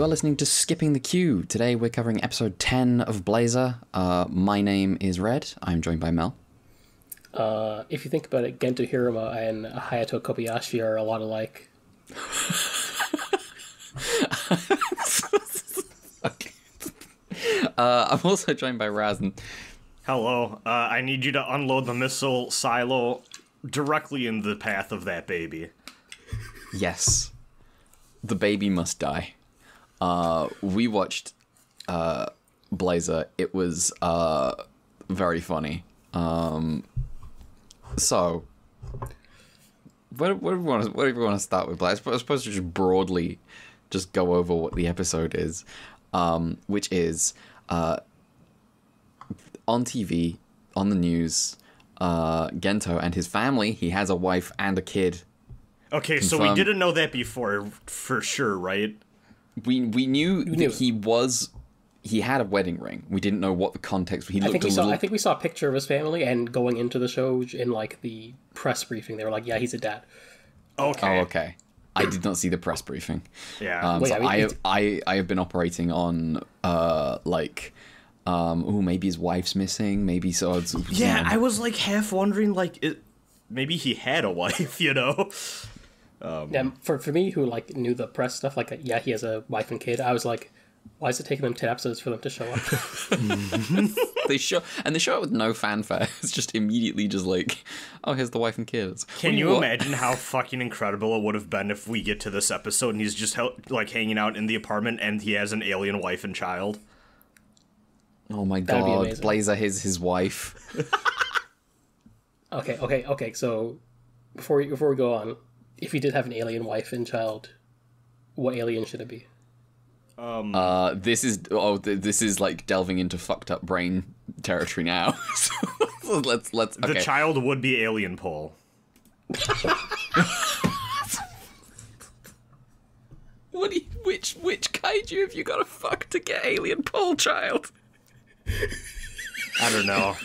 You are listening to Skipping the Queue. Today we're covering episode 10 of Blazar. My name is Red. I'm joined by Mel. If you think about it, Gento Hiruma and Hayato Kobayashi are a lot alike. Okay. I'm also joined by Razan. Hello. I need you to unload the missile silo directly in the path of that baby. Yes. The baby must die. We watched Blazar. It was very funny. So, where do we want to start with Blazar? I suppose to just broadly just go over what the episode is, which is on TV, on the news, Gento and his family, he has a wife and a kid. Okay, Confirmed. So we didn't know that before, for sure, right? We knew that he had a wedding ring. We didn't know what the context. I think we saw a picture of his family, and going into the show in like the press briefing, they were like, "Yeah, he's a dad." Okay. Oh, okay. I did not see the press briefing. Yeah. I have been operating on maybe his wife's missing. Maybe so. Yeah, I was like half wondering maybe he had a wife, you know. Yeah, for me, who like knew the press stuff, like he has a wife and kid. I was like, why is it taking them 10 episodes for them to show up? They show it with no fanfare. It's just immediately just like, oh, here's the wife and kids. Can you imagine how fucking incredible it would have been if we get to this episode and he's just like hanging out in the apartment and he has an alien wife and child? Oh my That'd be god, amazing. Blazar is his wife. Okay. So before we go on, if he did have an alien wife and child, what alien should it be? This is like delving into fucked up brain territory now. So let's. Okay. The child would be Alien Pole. Which kaiju have you got to fuck to get alien pole child? I don't know.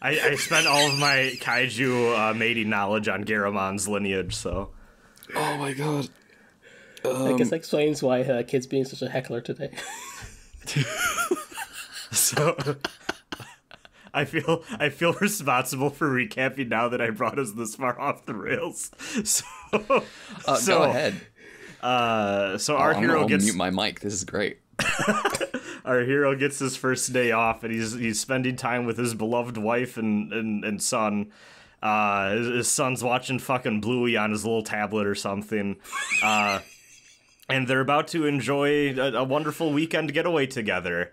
I spent all of my kaiju mating knowledge on Garamon's lineage, so. Oh my god. I guess that explains why kids being such a heckler today. So I feel responsible for recapping now that I brought us this far off the rails. So go ahead. So our hero I'll gets mute my mic. This is great. Our hero gets his first day off, and he's spending time with his beloved wife and son. His son's watching fucking Bluey on his little tablet or something. And they're about to enjoy a wonderful weekend getaway together.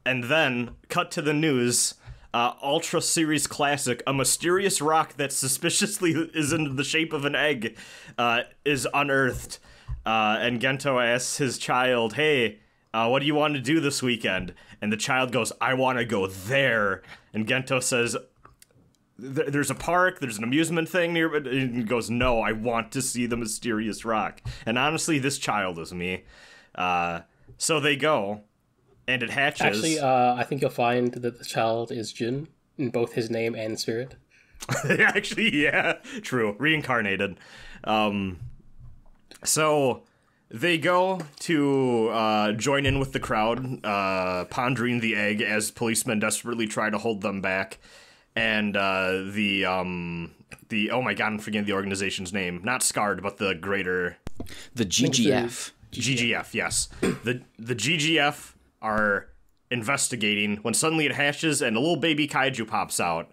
And then, cut to the news, Ultra Series Classic, a mysterious rock that suspiciously is in the shape of an egg, is unearthed. And Gento asks his child, hey, what do you want to do this weekend? And the child goes, I want to go there. And Gento says, there's a park, there's an amusement thing near, and he goes, no, I want to see the mysterious rock. And honestly, this child is me. So they go, and it hatches. Actually, I think you'll find that the child is Jin in both his name and spirit. Actually, yeah, true. Reincarnated. So they go to join in with the crowd, pondering the egg as policemen desperately try to hold them back. And the oh my god, I'm forgetting the organization's name. Not SCARD, but the greater... The GGF. GGF, yes. The GGF are investigating when suddenly it hatches and a little baby kaiju pops out.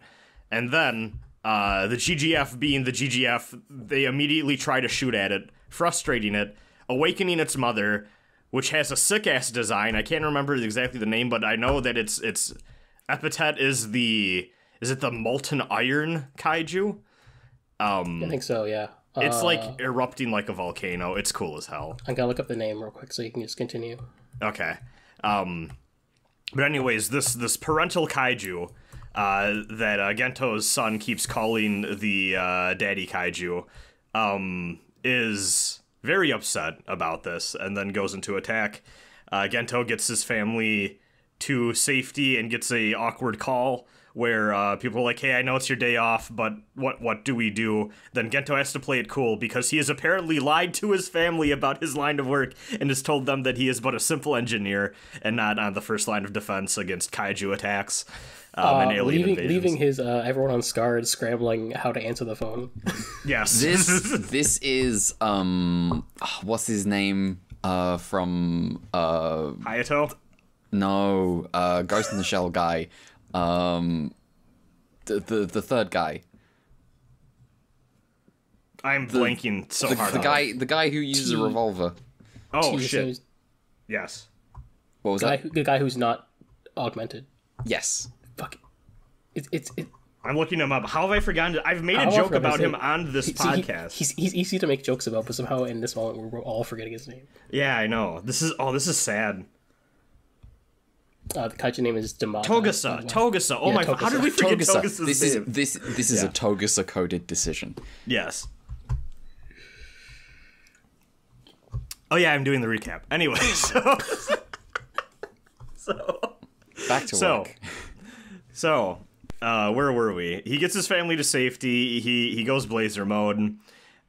And then the GGF, being the GGF, they immediately try to shoot at it, frustrating it, awakening its mother, which has a sick-ass design. I can't remember exactly the name, but I know that its epithet is the... Is it the molten iron kaiju? I think so, yeah. It's like erupting like a volcano. It's cool as hell. I'm gonna look up the name real quick so you can just continue. Okay. But anyways, this parental kaiju that Gento's son keeps calling the daddy kaiju is very upset about this and then goes into attack. Gento gets his family to safety and gets a awkward call where people are like, hey, I know it's your day off, but what do we do? Then Gento has to play it cool because he has apparently lied to his family about his line of work and has told them that he is but a simple engineer and not on the first line of defense against kaiju attacks and alien invasions. Leaving his everyone on Scarred scrambling how to answer the phone. Yes. This is what's his name from Hayato? No, Ghost in the Shell guy. The third guy. I'm blanking so hard. The guy who uses a revolver. Oh shit! Yes. What was that? The guy who's not augmented. Yes. Fuck. It. I'm looking him up. How have I forgotten? I've made a joke about him on this podcast. He's easy to make jokes about, but somehow in this moment we're all forgetting his name. Yeah, I know. This is sad. The kaiju name is Damata. Togasa. Oh my! Togasa. How did we forget Togasa's name? This is a Togasa coded decision. Yes. Oh yeah, I'm doing the recap. Anyway, so back to work. So, where were we? He gets his family to safety. He goes Blazar mode.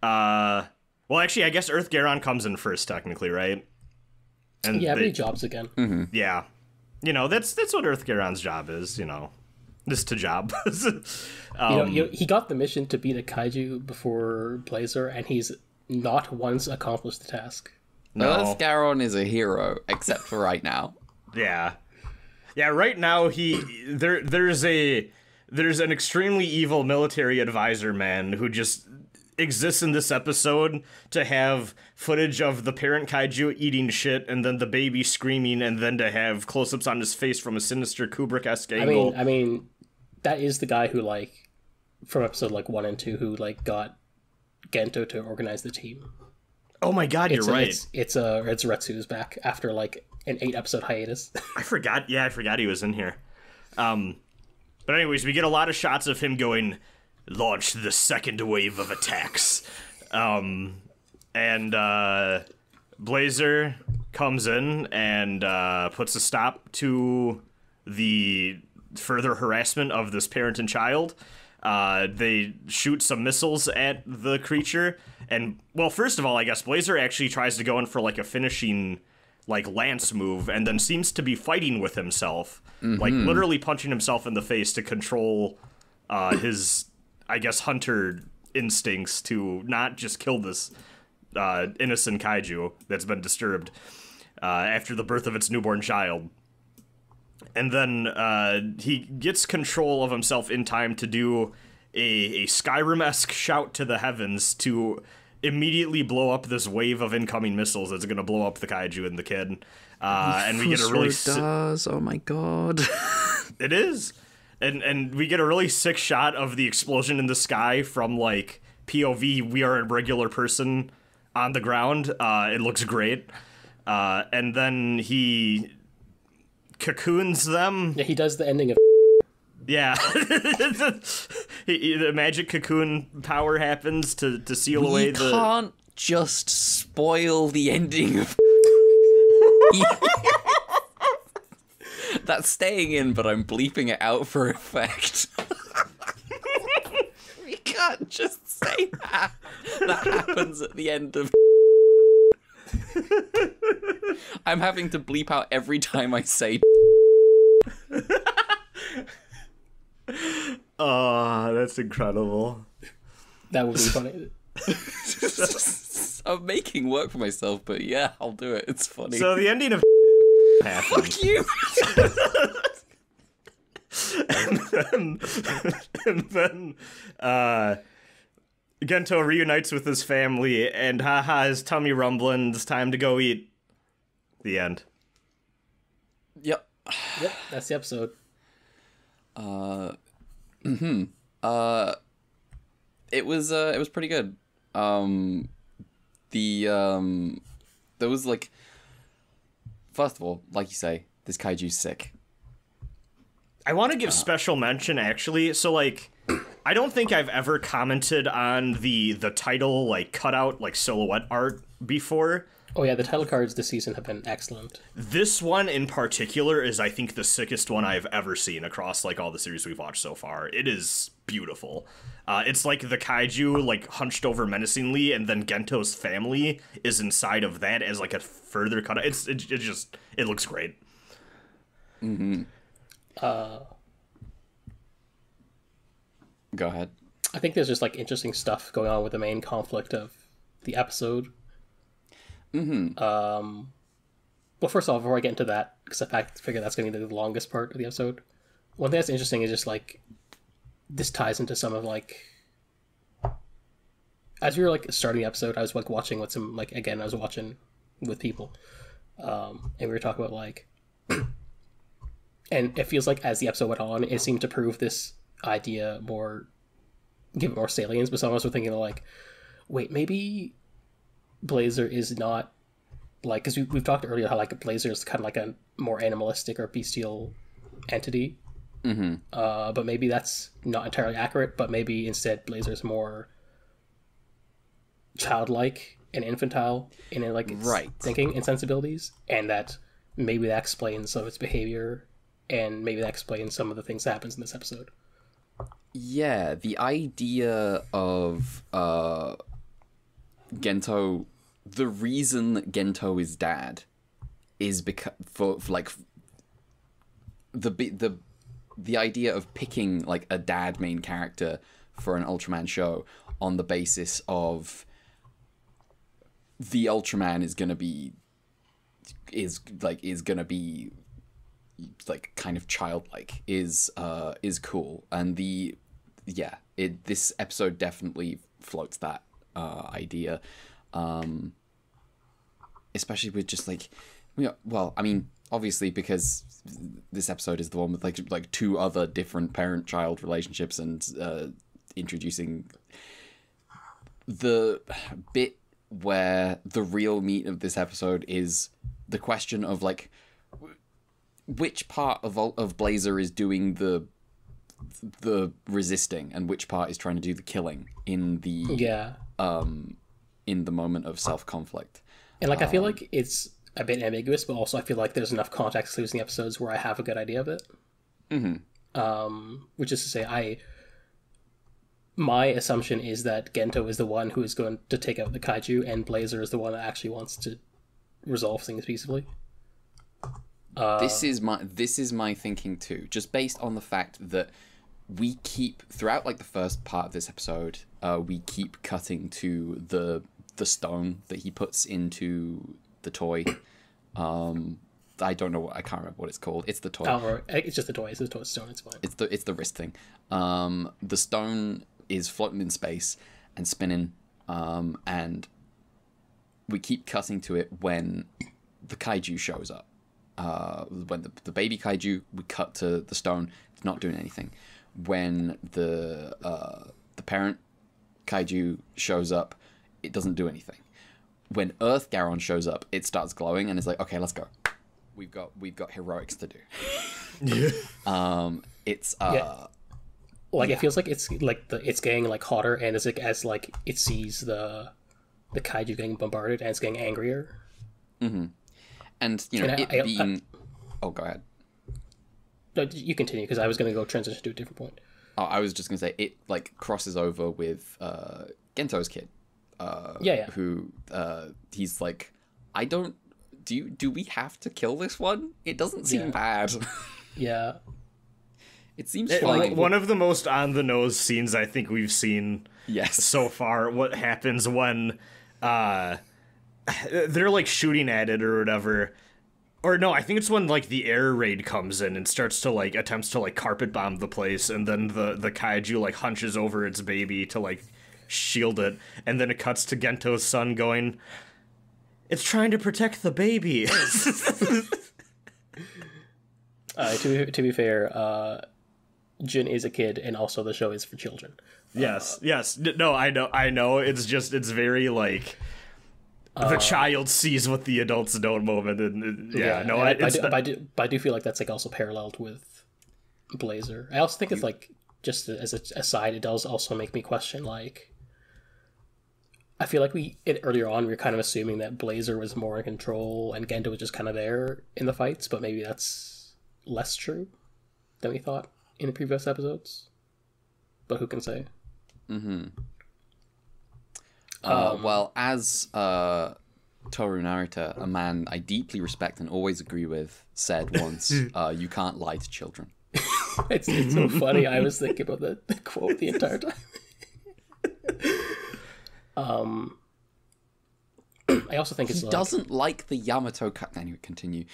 Well, actually, I guess Earth Garon comes in first, technically, right? And yeah, he jobs again. Mm-hmm. Yeah. You know, that's what Earth Garon's job is, you know. This to job. He got the mission to beat a kaiju before Blazar, and he's not once accomplished the task. No. Earth Garon is a hero, except for right now. Yeah. Yeah, right now there's an extremely evil military advisor man who just exists in this episode to have footage of the parent kaiju eating shit and then the baby screaming and then to have close-ups on his face from a sinister Kubrick-esque angle. I mean, that is the guy who, like, from episode, 1 and 2, who, got Gento to organize the team. Oh my god, you're right. It's Retsu's back after, an 8-episode hiatus. I forgot he was in here. But anyways, we get a lot of shots of him going, launch the second wave of attacks. And Blazar comes in and puts a stop to the further harassment of this parent and child. They shoot some missiles at the creature. And, well, first of all, I guess Blazar actually tries to go in for, a finishing, lance move, and then seems to be fighting with himself. Mm-hmm. Literally punching himself in the face to control his, I guess, hunter instincts to not just kill this innocent kaiju that's been disturbed after the birth of its newborn child. And then he gets control of himself in time to do a Skyrim-esque shout to the heavens to immediately blow up this wave of incoming missiles that's going to blow up the kaiju and the kid. And we get a really... does. Oh my god. It is. And we get a really sick shot of the explosion in the sky from, POV, we are a regular person on the ground. It looks great. And then he cocoons them. Yeah, he does the ending of... Yeah. The magic cocoon power happens to seal away the... You can't just spoil the ending of... That's staying in, but I'm bleeping it out for effect. We can't just say that. That happens at the end of... I'm having to bleep out every time I say... Oh, that's incredible. That would be funny. I'm making work for myself, but yeah, I'll do it. It's funny. So the ending of happened. Fuck you! and then Gento reunites with his family, and haha, his tummy rumbling. It's time to go eat. The end. Yep. Yep, that's the episode. It was pretty good. There was first of all, like you say, this kaiju's sick. I want to give special mention, actually. So, I don't think I've ever commented on the title, cutout, silhouette art before. Oh yeah, the title cards this season have been excellent. This one in particular is, I think, the sickest one I've ever seen across like all the series we've watched so far. It is beautiful. It's like the kaiju like hunched over menacingly, and then Gento's family is inside of that as like a further cut. It looks great. Mm-hmm. Go ahead. I think there's just like interesting stuff going on with the main conflict of the episode. Mm-hmm. Well, first of all, before I get into that, because I figure that's going to be the longest part of the episode, one thing that's interesting is just like this ties into some of like, as we were like starting the episode, I was like watching with some like, again, I was watching with people, and we were talking about like, and it feels like as the episode went on, it seemed to prove this idea more, give it more salience, but some of us were thinking like, wait, maybe Blazar is not like, because we've talked earlier how like Blazar is kind of like a more animalistic or bestial entity, mm-hmm. But maybe that's not entirely accurate, but maybe instead Blazar is more childlike and infantile in like its thinking and sensibilities, and that maybe that explains some of its behavior, and maybe that explains some of the things that happens in this episode. Yeah, the idea of Gento, the reason that Gento is dad is because for like the idea of picking like a dad main character for an Ultraman show on the basis of the Ultraman is gonna be like kind of childlike is cool, and this episode definitely floats that idea, especially with just like, well, I mean, obviously because this episode is the one with like two other different parent-child relationships, and introducing the bit where the real meat of this episode is the question of like which part of Blazar is doing the resisting and which part is trying to do the killing in the moment of self-conflict. And like I feel like it's a bit ambiguous, but also I feel like there's enough context clues in the episodes where I have a good idea of it. Mm-hmm. Which is to say, my assumption is that Gento is the one who is going to take out the kaiju, and Blazar is the one that actually wants to resolve things peacefully. This is my thinking too, just based on the fact that we keep throughout like the first part of this episode, we keep cutting to the stone that he puts into the toy. I don't know I can't remember what it's called. It's the toy. Oh, it's just the toy. It's the toy stone. It's fine. It's the wrist thing. The stone is floating in space and spinning, and we keep cutting to it when the kaiju shows up. When the baby kaiju, we cut to the stone. It's not doing anything. When the parent kaiju shows up, it doesn't do anything. When Earth Garon shows up, it starts glowing and it's like, okay, let's go. We've got heroics to do. It's it feels like it's like it's getting like hotter, and as like it sees the kaiju getting bombarded, and it's getting angrier. Mm-hmm. And oh, go ahead. No, you continue, because I was going to go transition to a different point. Oh, I was just going to say it like crosses over with Gento's kid. Who he's like, I don't. Do we have to kill this one? It doesn't seem bad. Yeah. It seems like one of the most on the nose scenes I think we've seen so far. What happens when they're like shooting at it or whatever. Or no, I think it's when like the air raid comes in and starts to like attempts to like carpet bomb the place, and then the kaiju like hunches over its baby to like shield it, and then it cuts to Gento's son going, "It's trying to protect the baby." To be fair, Jin is a kid, and also the show is for children. Yes. No, I know. It's very like the child sees what the adults don't moment, and I do feel like that's like also paralleled with Blazar. I also think it's like, just as an aside, it does also make me question like, I feel like earlier on we were kind of assuming that Blazar was more in control and Gento was just kind of there in the fights, but maybe that's less true than we thought in the previous episodes. But who can say? Mm-hmm. Well, as Toru Narita, a man I deeply respect and always agree with, said once, you can't lie to children. It's so funny. I was thinking about the quote the entire time. I also think he doesn't like the Yamato cut. Anyway, continue.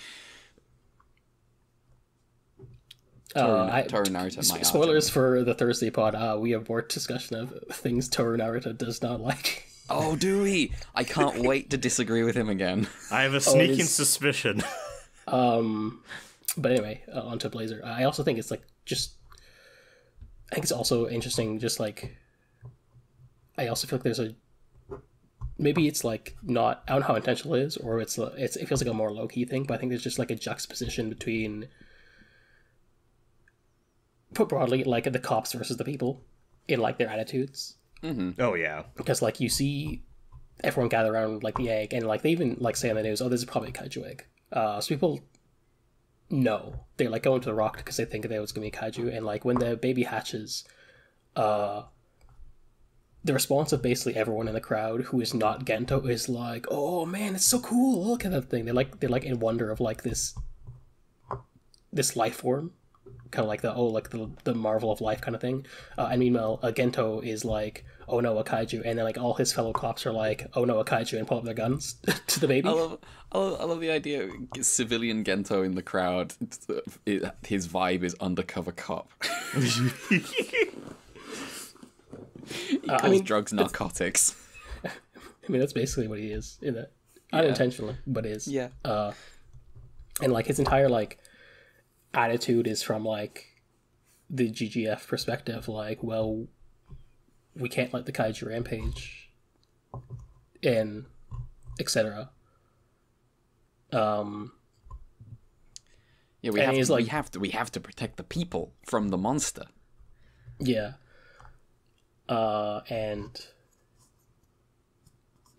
Toru Narita, my spoilers for the Thursday pod. We have more discussion of things Toru Narita does not like. Oh, do we? I can't wait to disagree with him again. I have a sneaking suspicion. But anyway, on to Blazar. I also think it's like I think it's also interesting. Just like, I also feel like there's maybe it's like not, I don't know how intentional it is, or it feels like a more low key thing. But I think there's just like a juxtaposition between, put broadly, like the cops versus the people in like their attitudes. Mm-hmm. Oh yeah, because like you see everyone gather around like the egg, and like they even like say on the news, oh, this is probably a kaiju egg. So people know, they're like going to the rock because they think that it was gonna be a kaiju, and like when the baby hatches, the response of basically everyone in the crowd who is not Gento is like, oh man, it's so cool, look at that thing. They're like in wonder of like this life form, kind of like the marvel of life kind of thing. And meanwhile, Gento is like, oh no, a kaiju, and then like all his fellow cops are like, oh no, a kaiju, and pull up their guns to the baby. I love the idea of civilian Gento in the crowd. His vibe is undercover cop. He calls drugs narcotics. I mean, that's basically what he is in it. Unintentionally, but is. Yeah. And like his entire like attitude is from like the GGF perspective, like, well, we can't let the kaiju rampage, and etc. Yeah, we have to protect the people from the monster. Yeah. And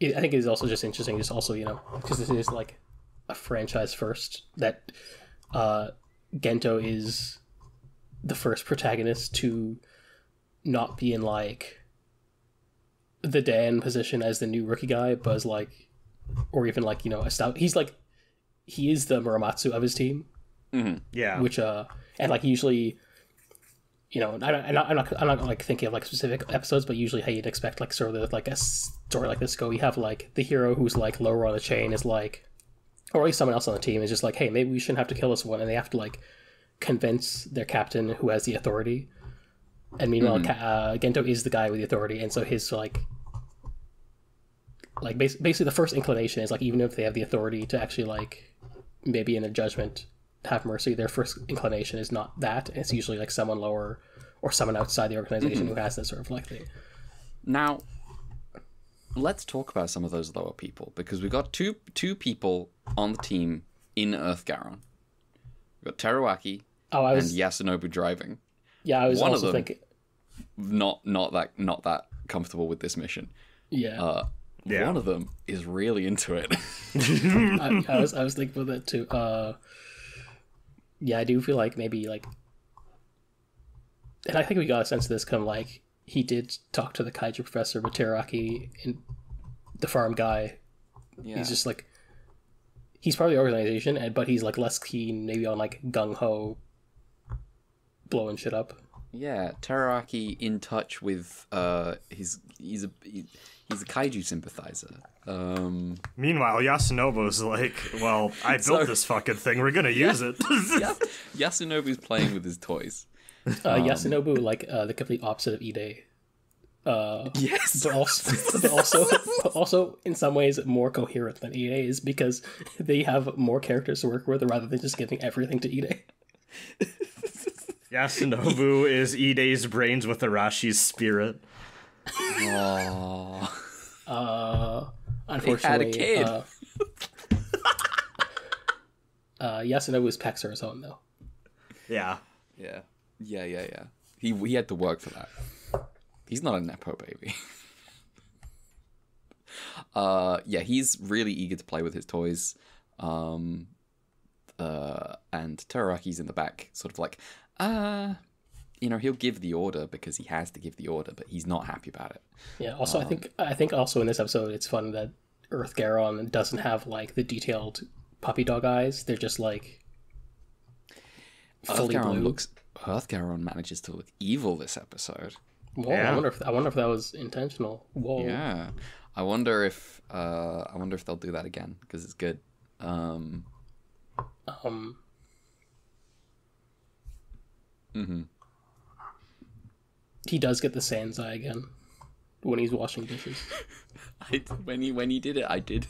I think it is also just interesting, just also, you know, because this is like a franchise first, that Gento is the first protagonist to not be in like the Dan position as the new rookie guy, but as like, or even like, you know, he's like, he is the Muramatsu of his team. Mm-hmm. Yeah. Which and like usually, you know, I'm not like thinking of like specific episodes, but usually how you'd expect like sort of like a story like this go. You have like the hero who's like lower on the chain is like, or at least someone else on the team is just like, hey, maybe we shouldn't have to kill this one, and they have to like convince their captain who has the authority. And meanwhile, Gento is the guy with the authority, and so his like basically the first inclination is like, even if they have the authority to actually like maybe in a judgment have mercy, their first inclination is not that. It's usually like someone lower or someone outside the organization who has that sort of like thing. Now, let's talk about some of those lower people, because we've got two people on the team in Earth Garon. We've got Teruaki and Yasunobu driving. Yeah, I was one also of them, thinking not that comfortable with this mission. Yeah. One of them is really into it. I was thinking about that too. Yeah, I do feel like maybe like, and I think we got a sense of this come like he did talk to the kaiju professor, but Teruaki and the farm guy, he's just like, he's part of the organization, but he's like less keen maybe on like gung ho blowing shit up. Yeah, Teruaki in touch with he's a kaiju sympathizer. Meanwhile, Yasunobu's like, well, I built this fucking thing, we're gonna use it. Yasunobu's playing with his toys. Yasunobu, like the complete opposite of Ide. Yes, but also in some ways more coherent than Ide is, because they have more characters to work with rather than just giving everything to Ide. Yasunobu is Ide's brains with Arashi's spirit. Aww. Unfortunately, they had a kid. Yasunobu's pecs are his own, though. Yeah. He had to work for that. He's not a nepo baby. Yeah, he's really eager to play with his toys. And Teraraki's in the back, sort of like, he'll give the order because he has to give the order, but he's not happy about it. Yeah. Also, I think also in this episode, it's fun that Earth Garon doesn't have like the detailed puppy dog eyes. They're just like fully blue. Earth Garon manages to look evil this episode. Whoa, yeah. I wonder if that was intentional. Whoa. Yeah. I wonder if they'll do that again because it's good. He does get the Sans eye again when he's washing dishes. When he did it, I did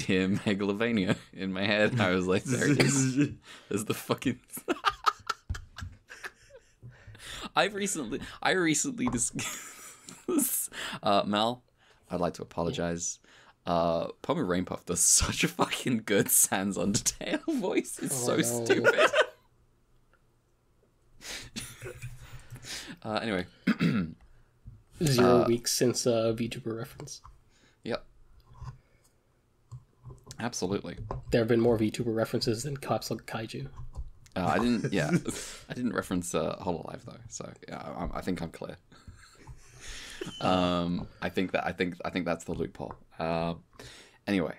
hear Megalovania in my head. I was like, there it is. There's the fucking. I recently Mel, I'd like to apologize. Pomu Rainpuff does such a fucking good Sans Undertale voice. It's so stupid. Anyway. 0 weeks since VTuber reference. Yep. Absolutely. There have been more VTuber references than Cops Like Kaiju. I didn't reference Hololive though, so yeah, I think I'm clear. I think that's the loophole. Anyway.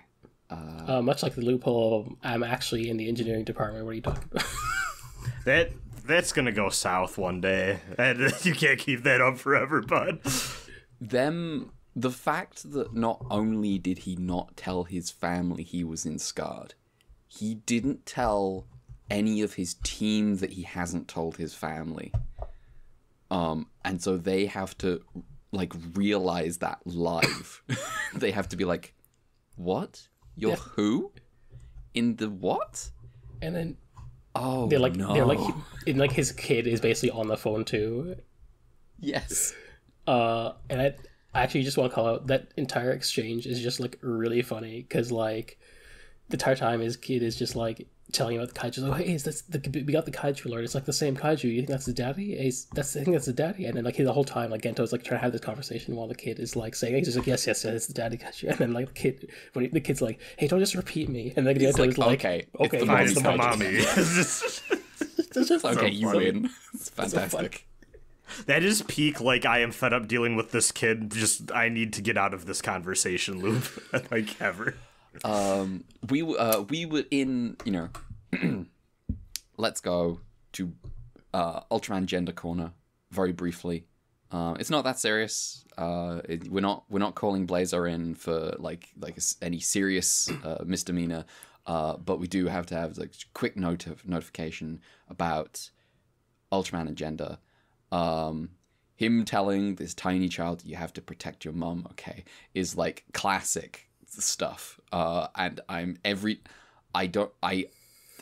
Much like the loophole, I'm actually in the engineering department. What are you talking about? That's gonna go south one day, and you can't keep that up forever, bud. The fact that not only did he not tell his family he was in Scarred, he didn't tell any of his team that he hasn't told his family. And so they have to like realize that live. They have to be like, "What? You're who? In the what?" And then they're like his kid is basically on the phone too. Yes. And I actually just want to call out that entire exchange is just like really funny because like the entire time his kid is just like telling you about the kaiju. Like, hey, we got the kaiju alert. It's like the same kaiju. You think that's the daddy? I think that's the daddy. And then like the whole time, like Gento's like trying to have this conversation while the kid is like saying, he's just like, yes, it's the daddy kaiju. And then like the kid's like, hey, don't just repeat me. And then Gento's like, okay, it's the mommy. It's just okay, you win. It's So fantastic. That is peak, like, I am fed up dealing with this kid, just, I need to get out of this conversation loop, like, ever. We were in, let's go to Ultraman Gender Corner very briefly. It's not that serious. We're not calling Blazar in for any serious misdemeanor, but we do have to have like a quick notification about Ultraman and Gender. Him telling this tiny child you have to protect your mum, okay, is like classic stuff. And I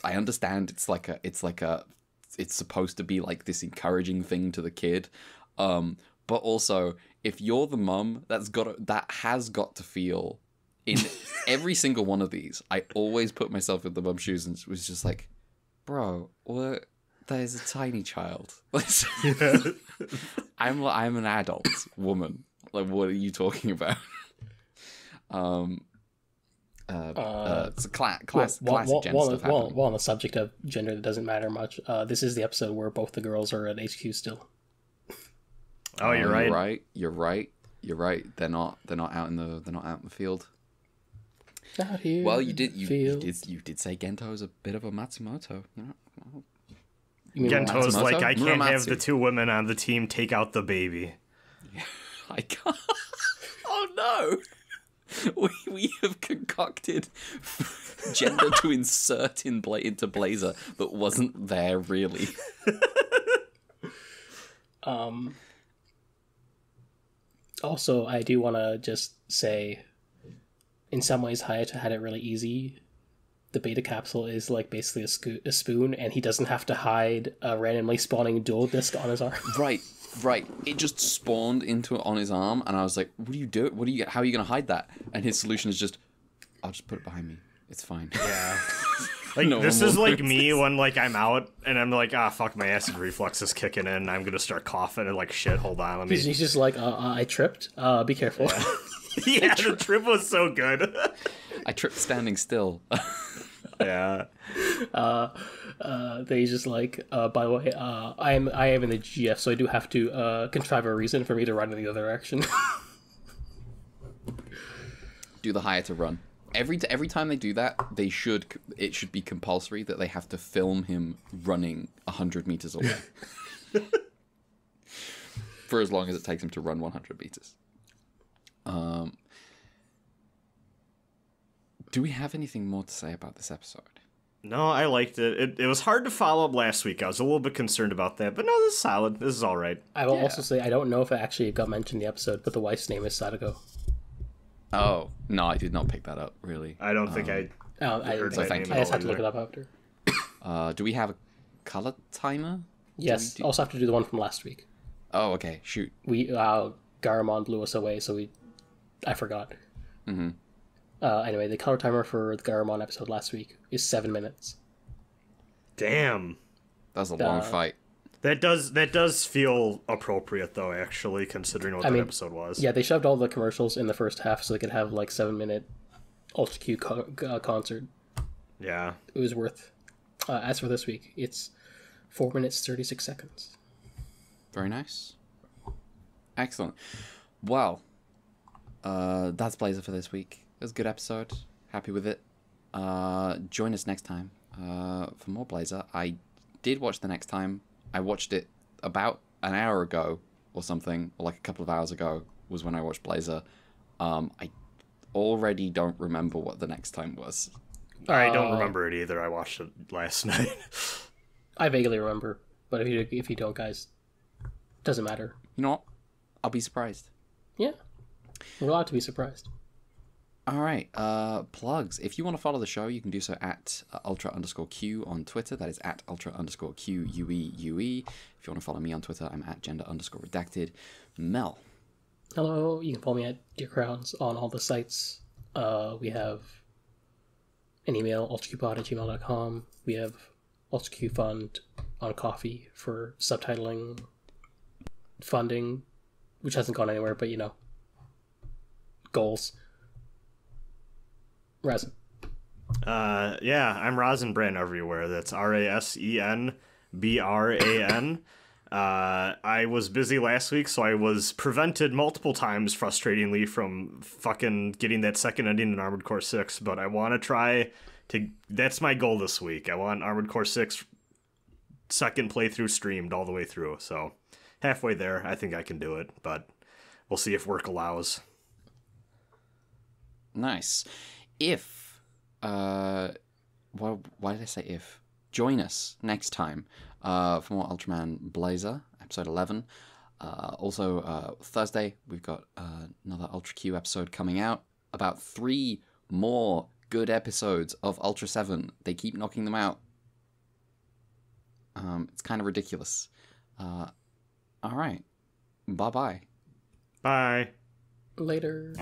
understand it's supposed to be like this encouraging thing to the kid. But also if you're the mum, that has got to feel in every single one of these. I always put myself in the mum's shoes and was just like, bro, what? There's a tiny child. I'm an adult woman. Like, what are you talking about? It's a classic Gen stuff happening. Well, on the subject of gender that doesn't matter much, this is the episode where both the girls are at HQ still. Oh, you're right. You're right. They're not out in the field. Well, you did say Gento is a bit of a Matsumoto, Gento's like, I can't have the two women on the team take out the baby. I can't. Oh no! We have concocted gender to insert into Blazar that wasn't there really. Also, I do want to just say, in some ways, Hayato had it really easy. The beta capsule is like basically a spoon, and he doesn't have to hide a randomly spawning dual disc on his arm. Right. It just spawned into it on his arm, and I was like, "What do you do? How are you going to hide that?" And his solution is just, "I'll just put it behind me. It's fine." Yeah. Like, this one is will like notice. me when, like, I'm out and I'm like, fuck, my acid reflux is kicking in. I'm gonna start coughing and, like, shit, hold on, let me... He's just like, I tripped. Be careful. Yeah, the trip was so good. I tripped standing still. Yeah. They just like, by the way, I am in the GF, so I do have to contrive a reason for me to run in the other direction. Do the hire to run. Every time they do that, it should be compulsory that they have to film him running 100 meters away. For as long as it takes him to run 100 meters. Do we have anything more to say about this episode? No, I liked it. It was hard to follow up last week. I was a little bit concerned about that, but no, this is solid. This is all right. I will also say, I don't know if it actually got mentioned in the episode, but the wife's name is Sadako. Oh, no, I did not pick that up, really. I don't think I heard that thank name you. at I just all had to look it either. up after. Do we have a color timer? Yes, also have to do the one from last week. Oh, okay, shoot. We Garamond blew us away, so I forgot. Mm-hmm. Anyway, the color timer for the Garamond episode last week is 7 minutes. Damn. That was a long fight. That does feel appropriate, though, actually, considering what that episode was. Yeah, they shoved all the commercials in the first half so they could have like 7-minute Ultra Q concert. Yeah. It was worth. As for this week, it's 4 minutes 36 seconds. Very nice. Excellent. Well, that's Blazar for this week. It was a good episode. Happy with it. Join us next time for more Blazar. I did watch the next time. I watched it about an hour ago or something, or like a couple of hours ago was when I watched Blazar. I already don't remember what the next time was. I don't remember it either. I watched it last night. I vaguely remember, but if you don't, guys, doesn't matter. You know what? I'll be surprised. Yeah, we're allowed to be surprised. All right, plugs. If you want to follow the show, you can do so at ultra_q on Twitter. That is at ultra_QUEUE. If you want to follow me on Twitter, I'm at gender_redacted. Mel. Hello, you can follow me at Dear Crowns on all the sites. We have an email, ultraqpod@gmail.com. We have UltraQ Fund on Coffee for subtitling funding, which hasn't gone anywhere, but goals. Rasen. Yeah, I'm Rasenbran everywhere. That's RASENBRAN. I was busy last week, so I was prevented multiple times, frustratingly, from fucking getting that second ending in Armored Core 6, but I want to try to... That's my goal this week. I want Armored Core 6 second playthrough streamed all the way through, so halfway there, I think I can do it, but we'll see if work allows. Nice. If, why did I say if? Join us next time for more Ultraman Blazar, episode 11. Also, Thursday, we've got another Ultra Q episode coming out. About 3 more good episodes of Ultra 7. They keep knocking them out. It's kind of ridiculous. All right. Bye-bye. Bye. Later.